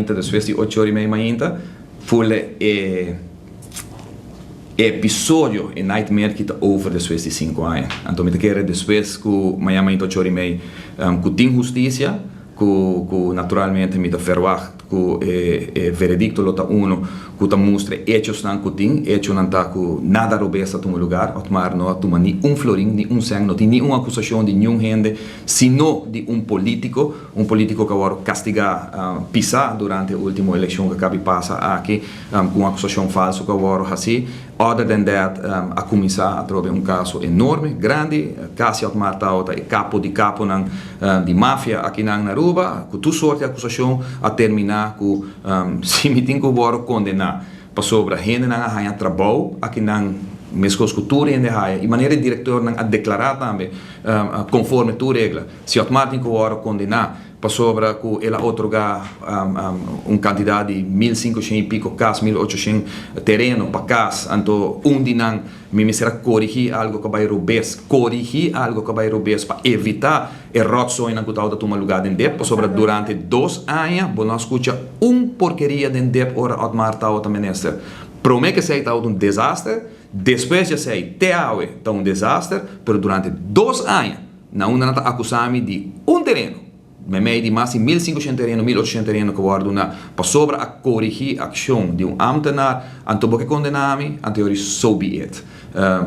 Depois de 8 horas e meia, foi episódio e nightmare que está over depois de 5 anos. Então, me quero depois que Miami 8 horas e meia, que tem justiça, que naturalmente me verwacht que veredicto lota uno que mostra hechos não que tem, hechos não tá que nada robesta no lugar, mas não toma nem florim, nem sangue, não tem nenhuma acusação de nenhum gente, sino de político que agora castigar pisar durante a última eleição que acaba de passar aqui, com uma acusação falsa que agora assim. Other than that, a começar a trovar caso enorme, grande, quase ao martau é capo de máfia aqui na Aruba, com toda sorte de acusação a terminar com se me tem que agora condenar para sobre a gente não arranha trabalho aqui na mesmo que cultura ainda há e maneira de diretor não a declarar também conforme tua regra se o Martin que agora condenar para sobre que ela otorgar quantidade de 1.500 e pico cas 1.800 terreno para casa então dinam me será corrigir algo que vai robes para evitar erros na que está toma lugar em dep sobre durante 2 anos bom nós escuta porqueria de dep ora at Marta outra minister promete que sei está desastre depois já sei está desastre pero durante 2 anos não está acusando de terreno meio de mais de 1.500 terreno, 1.800 terreno que guardo para sobre a corrigir a ação de ambtenaar, então que condenar-me, anterior so be it.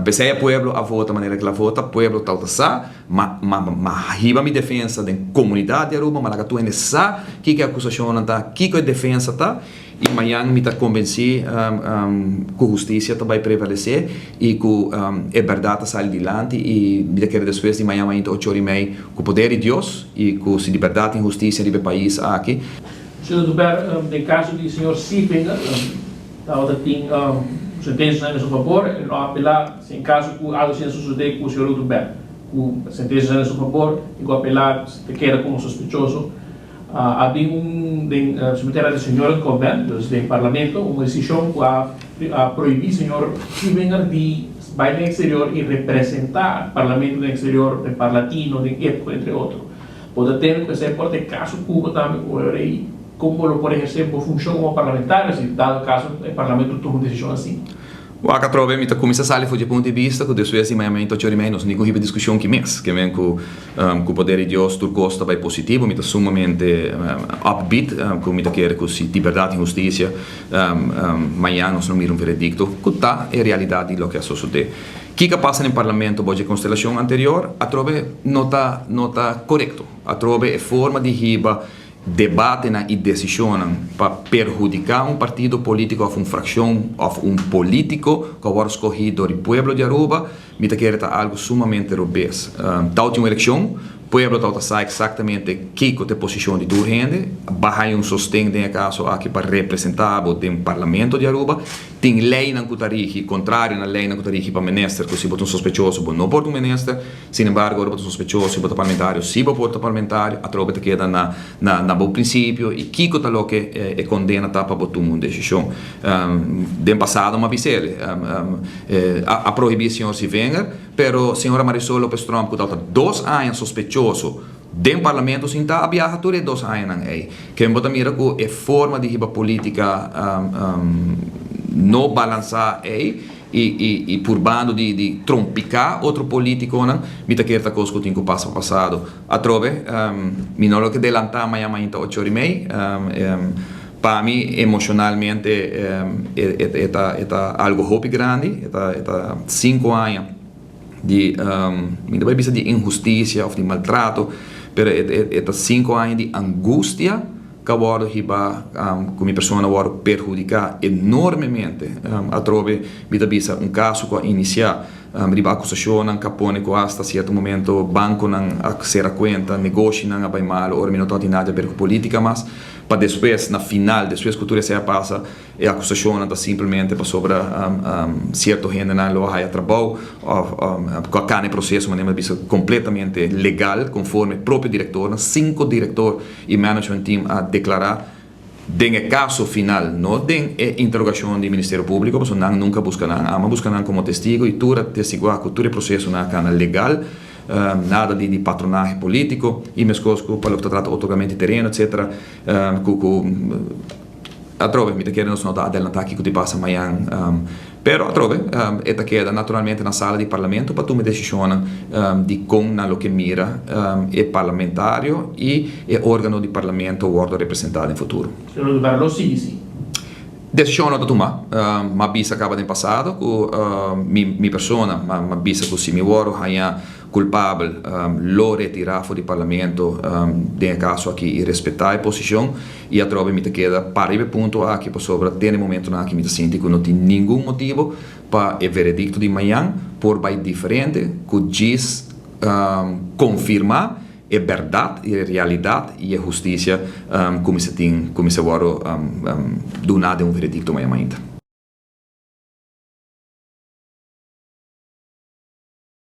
Pensei a pueblo a vota maneira que la vota, pueblo tal tá mas riba mi defesa da comunidade de Aruba, mas tu ainda sabe que a acusação não tá, que a defesa tá, e amanhã me tá convenci que a justiça vai prevalecer e que a verdade sai adiante e me quero depois de amanhã 8 horas e meia com o poder de Deus e com se liberdade e justiça no país aqui. Senhor Duber, no caso do senhor Siefinger, tem sentença a seu favor, não apelar, em caso que algo se suceder com o senhor Duber, com sentença a seu favor, e com apelar, se queda como sospechoso, havia submeter ao senhor governo, do parlamento, uma decisão a proibir o senhor Siefinger de ir no exterior e representar o parlamento no exterior, de parlatino, de época, entre outros. Pode ter que ser por caso Cuba também, como por exemplo, função como parlamentar, se dado caso o parlamento toma uma decisão assim. O que trove mi começa a sair do ponto de vista que depois de mais ou menos nem corriba discussão que vem com o poder de Deus turcosta vai positivo, mi sumamente upbeat, com mi quer que se liberdade e justiça amanhã nós não miram veredicto, que tá é realidade do que sucede. Que passa no parlamento pode constelação anterior, a trove nota correto, a trove é forma de riba debate e decisão para perjudicar partido político ou fração ou político que agora escolhido do povo de Aruba, me quer algo sumamente robês. Da última eleição, o povo sabe exatamente que é a posição de tua gente, vai sostém em caso aqui para representar o parlamento de Aruba, tem lei na Cutarigi, contrário na lei na Cutarigi para ministro, que se botam sospechoso, não pode ministro, sin embargo, agora botam sospechoso, se botam parlamentário, se botam parlamentário, a tropa queda na bom princípio, e que está lo que é condena para botar uma decisão. De passado, uma visele, a proibição se venga, pero a senhora Marisol Lopes Trump, que está 2 anos sospechoso, dentro do parlamento sim está a viajar todos 2 anos aí que me mira que é forma de riba política não balançar aí e por bando de trompicar outro político não me tá querendo coisa que tinha passado a trove me não que adelantar amanhã 8 horas e meia para mim emocionalmente é algo hope grande é 5 anos de me dá de injustiça ou de maltrato pero é 5 anos de angústia que agora riba como pessoa agora perjudicar enormemente a trove me dá caso que iniciar riba acusação que põe que hasta certo momento banco não acessar a conta negócio não vai mal ou não tem nada a ver com política mas para depois na final depois que tudo se passa a acusação está simplesmente para sobre certo gente não lo há trabalho com a cane processo mas é visto completamente legal conforme o próprio diretor 5 diretor e management team a declarar den caso final não den interrogação do Ministério Público porque não nunca busca como testigo e tudo testigo que todo o processo na cana legal nada de patronagem político, e mesmo coisas que para o trato otorgamento de terreno, etc. A trove, mi te querem nos nota adelantar aqui que te passa amanhã, pero a trove, eta queda naturalmente na sala de parlamento para tomar decisão de como na lo que mira é parlamentário e é órgão de parlamento o órgão representado em futuro. Senhor Eruto Berra, lo sì. Decisão da tomar, ma bisa acaba de passado, mi persona, ma bisa que se mi oro haya culpável, lo retirar do parlamento, de caso aqui e respeitar a posição, e a trova me te queda para o ponto aqui por sobre tem momento na que me te sinto que não tem nenhum motivo para o veredicto de amanhã por vai diferente que diz confirmar é verdade, é realidade e é justiça como se tem, como se agora do nada um veredicto amanhã ainda.